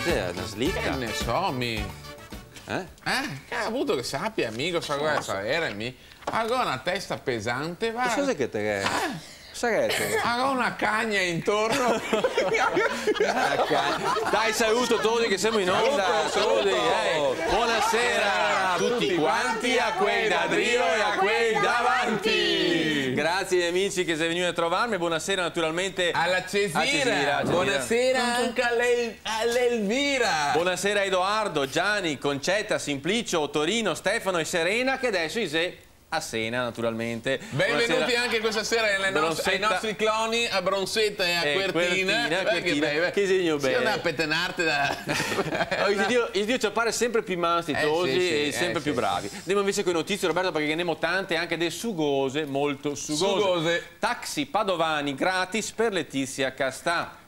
È una slitta. Che ne so, che ha avuto che sappia, amico, sa cosa era, ha una testa pesante, va. Cosa che te è? Ha una cagna intorno. Dai, saluto tutti che siamo in onda. Buonasera a tutti quanti, a quei da Drio e a quei davanti. Grazie amici che siete venuti a trovarmi. Buonasera naturalmente alla Cesira. Buonasera anche all'Elvira. Buonasera a Edoardo, Gianni, Concetta, Simplicio, Torino, Stefano e Serena che adesso a cena naturalmente. Benvenuti anche questa sera ai nostri cloni, a Bronsetta e a Quertina. Che segno bene. Sì, una pettenarte da... Il Dio ci appare sempre più mansitosi e sempre più bravi. Andiamo invece con le notizie, Roberto, perché ne abbiamo tante, anche delle sugose, molto sugose. Taxi padovani gratis per Letizia Castà.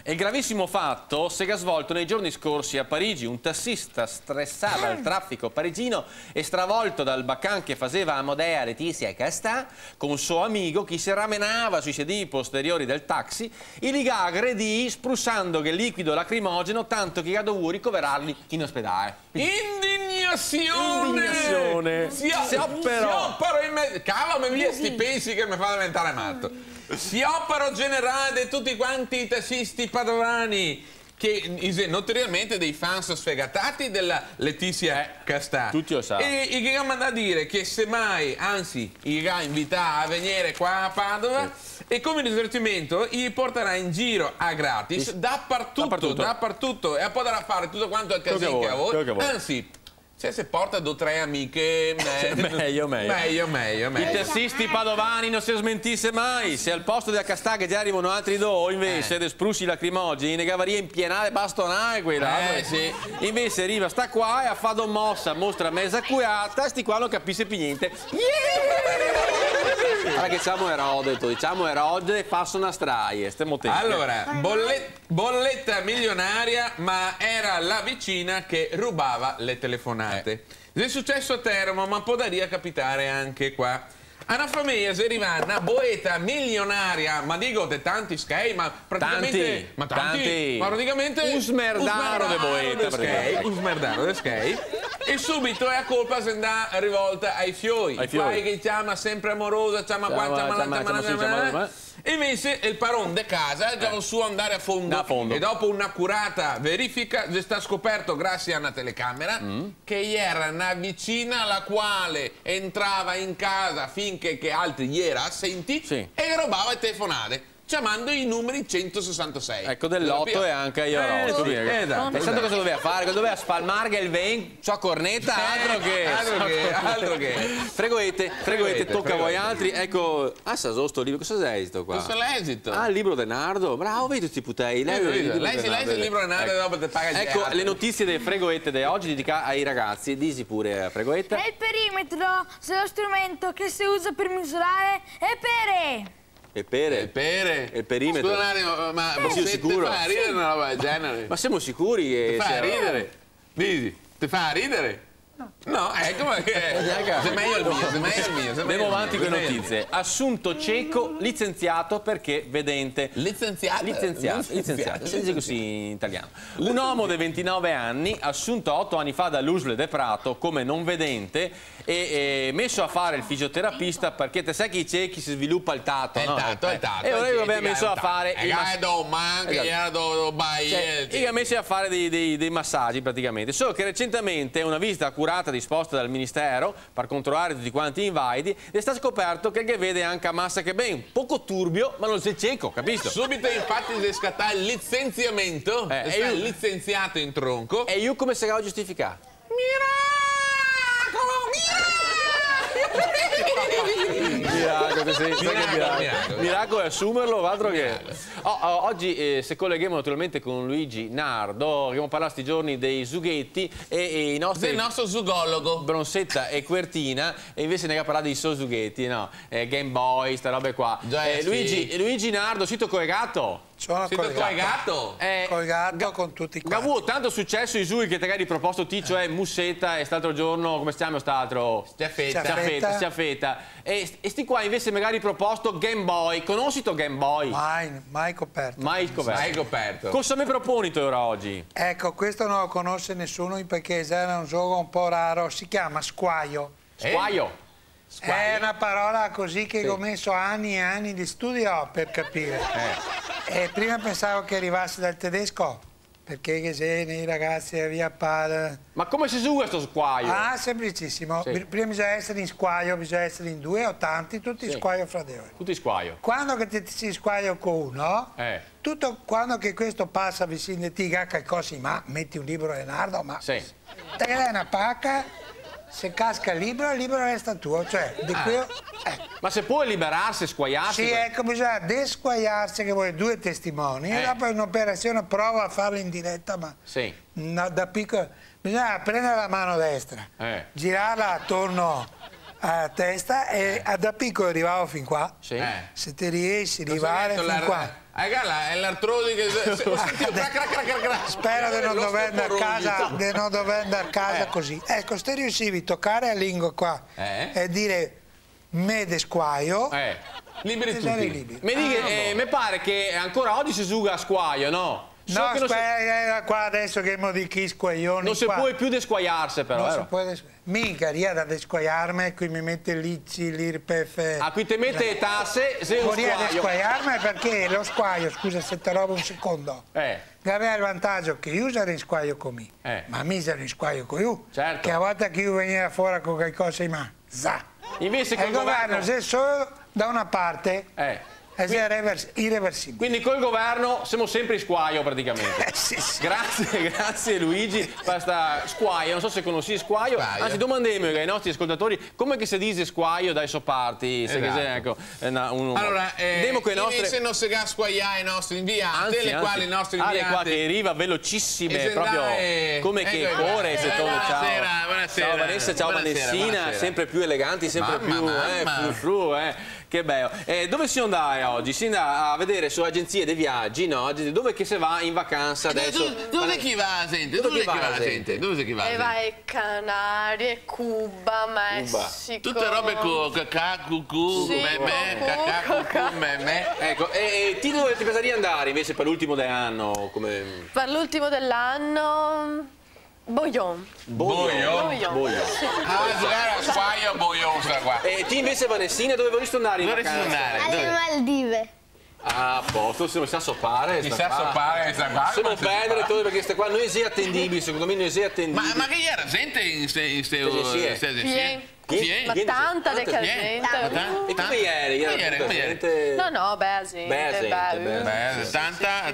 È il gravissimo fatto si è svolto nei giorni scorsi a Parigi. Un tassista stressato dal traffico parigino e stravolto dal baccán che faceva a Modea Letizia Castà con un suo amico che si ramenava sui sedili posteriori del taxi e li aggredì spruzzando che liquido lacrimogeno tanto che ha dovuto ricoverarli in ospedale. Indignazione! Sciopero in mezzo. Cavolo, mi via sti pensi che mi fa diventare matto. Sciopero generale di tutti quanti i tassisti padovani, che notoriamente dei fans sfegatati della Letizia Castà. Tutti lo sanno. E che ha mandato a dire che semmai, anzi, gli ha invitato a venire qua a Padova e come divertimento gli porterà in giro a gratis dappertutto e potrà fare tutto quanto il casino che ha voi. Anzi, se porta 2 o 3 amiche, meglio. I tassisti padovani non si smentisse mai. Se al posto della Castà che già arrivano altri 2, invece di sprussi lacrimogeni, ne cavaria in pienale bastonare quella. Invece arriva sta qua e ha fatto mossa, mostra mezza cuiata, sti qua non capisce più niente. Allora che diciamo erode, passa una straie, stiamo tempo. Allora, bolletta milionaria, ma era la vicina che rubava le telefonate. È successo a Teramo, ma può capitare anche qua. Una famiglia si arriva una boeta milionaria, ma dico de tanti skei, ma praticamente tanti. Ma praticamente un smerdaro de boeta, un smerdaro de skei. E subito è a colpa se andà rivolta ai fioi. Fai che chiama sempre amorosa, chiama e invece il paron de casa già su andare a fondo. E dopo un'accurata verifica si sta scoperto grazie a una telecamera che era una vicina la quale entrava in casa finché altri gli era assenti e rubava le telefonate chiamando i numeri 166. Ecco, dell'otto e anche io pensate cosa doveva fare? Doveva spalmare il ven, ciò cornetta, altro che. Fregoete, tocca a voi altri. Ecco, sto libro, cosa è questo qua? Questo è l'esito. Il libro di Nardo, bravo, vedi questi putei. Lei il libro di Nardo e dopo te paga il Ecco, le notizie delle fregoette di oggi dedicate ai ragazzi. Disi pure, fregoetta. Il perimetro, se lo strumento che si usa per misurare è pere. Il perimetro. Scusa un attimo, ma sei sicuro? Ti fa ridere una roba del genere? Ma siamo sicuri che ti fa ridere? Dici, ti fa ridere? No, ecco perché se meglio il mio. Andiamo avanti con le notizie. Assunto cieco, licenziato perché vedente. Licenziato. Si dice così in italiano. Un uomo di 29 anni, assunto 8 anni fa dall'Usle de Prato come non vedente e messo a fare il fisioterapista perché te sai che i ciechi si sviluppa il tatto, no? E ora aveva messo a fare ha messo a fare dei massaggi praticamente. Solo che recentemente una visita accurata disposta dal Ministero per controllare tutti quanti invalidi e sta scoperto che vede anche a massa che ben poco turbio ma non sei cieco, capisci? Subito infatti si scatta il licenziamento è licenziato in tronco e io come se la giustificare? Miracolo è assumerlo, altro che. Oggi se colleghiamo naturalmente con Luigi Nardo, abbiamo parlato questi giorni dei sughetti e i nostri. Del nostro zugologo Bronsetta e Quertina, e invece ne ha parlato di sughetti, no? Game Boy, sta robe qua. Luigi Nardo, sito collegato. Sono collegato. Col gatto, con tutti quanti. Gavu, tanto successo i sui che te hai riproposto Ticcio è Mussetta e st'altro giorno, come si chiama st'altro? Sciaffetta. E sti qua invece magari proposto Game Boy. Conosci to Game Boy? Mai coperto. Mai coperto. Cosa mi proponi tu ora oggi? Ecco, questo non lo conosce nessuno perché era un gioco un po' raro, si chiama Squaio. Squaio? È una parola così che ho messo anni e anni di studio per capire. E prima pensavo che arrivasse dal tedesco, perché che se i ragazzi via padre. Ma come si usa questo squaio? Ah, semplicissimo. Sì. Prima bisogna essere in squaio, bisogna essere in due o tanti, tutti squaio fra di loro. Tutti squaio. Quando che ti si squaio con uno, tutto quando che questo passa vicino di te, qualcosa, ma metti un libro Leonardo, ma te dai una pacca. Se casca il libro resta tuo, cioè di qui. Ma se può liberarsi, squagliarsi? Sì, ecco, bisogna desquagliarsi, che vuoi due testimoni, e dopo in un'operazione prova a farlo in diretta, ma da piccolo bisogna prendere la mano destra, girarla attorno alla testa e da piccolo arrivavo fin qua. Se ti riesci a arrivare fin qua. È l'artrodi che... Spero di non dover andare a casa, così. Ecco, se riuscivi a toccare la lingua qua e dire me desquaio, liberi tutti. Mi pare che ancora oggi si usa a squaio, no? No, aspetta, qua adesso che mo di chi squaglioni. Non si può più desquagliarsi, però. Non si può mica, ria da desquagliarmi, qui mi mette l'ICI, l'IRPEF. Ah, qui ti mette le tasse, sei un squaglio. Non desquagliarmi perché lo squaglio, scusa se ti robo un secondo, aveva il vantaggio che io ero in squaglio con me, ma mi ero in squaglio con io, che a volte che io veniva fuori con qualcosa in mano, invece il governo se solo da una parte è irreversibile. Quindi col governo siamo sempre in squaio praticamente. Grazie Luigi. Basta squaio, non so se conosci squaio. Anzi, domandiamo ai nostri ascoltatori come che si dice squaio dai sopparti. Ecco, allora, se non si ga squagliare i nostri inviati, le quali i nostri inviati qua che arriva velocissime, proprio come che corre. Ciao Vanessa, ciao Vanessina, sempre più eleganti, sempre più fru. Che bello. Dove si andare oggi? Si andrà a vedere su agenzie dei viaggi, no? Dove che si va in vacanza adesso? Dove chi va, gente? Dove chi va? E vai Canarie, Cuba, Messico. Tutte robe con cacà, cucù, memè. Ecco, e ti dove ti piacerebbe andare invece per l'ultimo dell'anno? Per l'ultimo dell'anno... Boglion. Sì. Giocare a squaio Boglion qua. E ti invece Vanessina dove vorresti andare in vacanza? Alle Maldive. Ah, a posto, se non sa soppare. Se non perdere tutto perché queste qua noi sei attendibili, secondo me noi sei attendibili. Ma che era gente in ste Ma tanta gente. E come ieri? No, beh, gente. Tanta.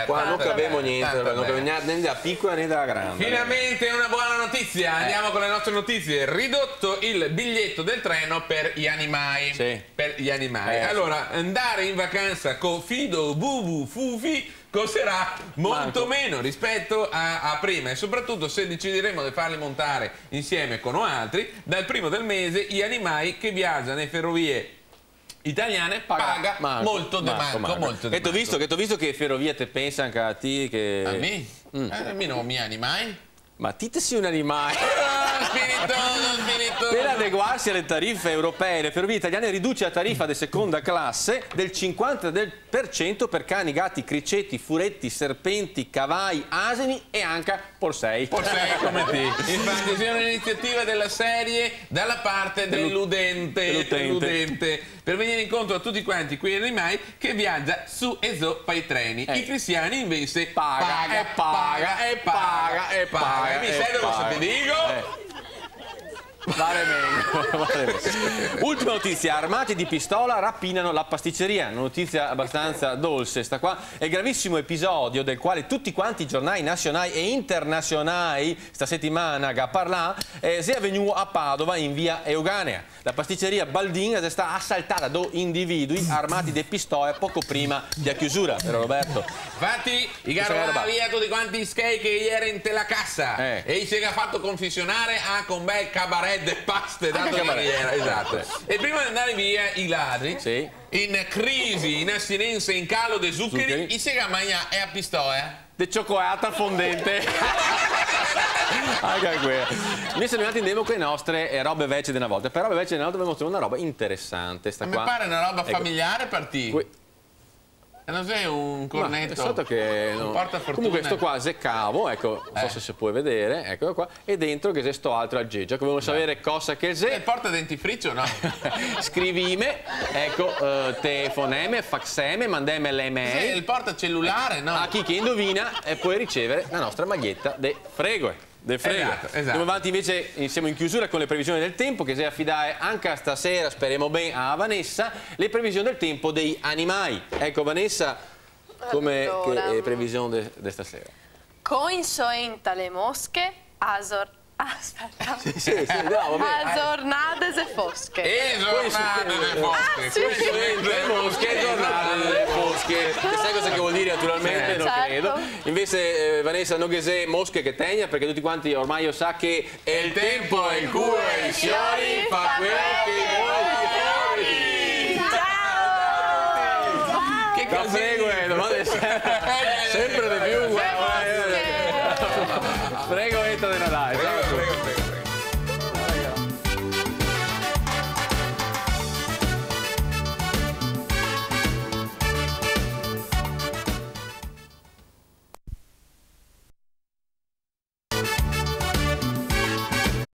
Qua non capiamo niente, non capiamo né da piccola né da grande. Finalmente una buona notizia, andiamo con le nostre notizie. Ridotto il biglietto del treno per gli animali. Per gli animali. Allora, andare in vacanza con Fido, Bubu, Fufi costerà molto meno rispetto a prima, e soprattutto se decideremo di farli montare insieme con altri, dal primo del mese gli animali che viaggiano nelle ferrovie italiane paga molto di manco. Che t'ho visto che ferrovie te pensa anche a te che... A me? A me non mi animali? Ma te sei un animale. Spiritoso. Per adeguarsi alle tariffe europee, le ferrovie italiane riduce la tariffa di seconda classe del 50% per cani, gatti, criceti, furetti, serpenti, cavalli, asini e anche porsei. Porsei come te. Infatti è un'iniziativa della serie dalla parte dell'udente. Per venire incontro a tutti quanti quei animali che viaggia su e su per i treni. I cristiani invece paga. Mi sai cosa ti dico? Vale meglio. Ultima notizia, armati di pistola rapinano la pasticceria. Una notizia abbastanza dolce sta qua. È il gravissimo episodio del quale tutti quanti i giornali nazionali e internazionali sta settimana a parlare si è avvenuto a Padova in via Euganea. La pasticceria Baldin è stata assaltata da individui armati di pistole poco prima della chiusura, vero Roberto? Infatti i caro via tutti quanti skate che ieri in la cassa e si è fatto confessionare anche un bel cabaret bread e paste dato alla maniera, esatto. E prima di andare via i ladri, in crisi, in astinenza, in calo dei zuccheri, i sega magna e a pistoia. De cioccolata fondente. Anche qui. Noi siamo andati in demo con le nostre robe vecchie di una volta. Per robe vecchie di una volta vi mostro una roba interessante. Mi pare una roba familiare per te. Non sei un cornetto, che un portafortuna. Comunque questo qua è cavo, ecco, non so se si può vedere, eccolo qua, e dentro che c'è sto altro aggeggio, che volevo sapere cosa che c'è. Il porta dentifricio no? Scrivime, ecco, telefoneme, faxeme, mandeme l'email. Il porta cellulare, no? A chi che indovina e puoi ricevere la nostra maglietta de Fregoe. Esatto. Andiamo avanti invece, siamo in chiusura con le previsioni del tempo che si affidare anche a stasera, speriamo bene, a Vanessa, le previsioni del tempo dei animali. Ecco Vanessa, come allora, previsione di stasera? Coinsoenta le mosche, aspetta. Giornate e fosche. Giornate e fosche. Le mosche, giornate e fosche. Sai cosa che vuol dire naturalmente? Non credo. Invece Vanessa non che sei mosche che tegna, perché tutti quanti ormai io sa che è il tempo in cui i fiori fa quello che vuoi. Ciao! Che casino! Sempre di più. Prego, entra nella live.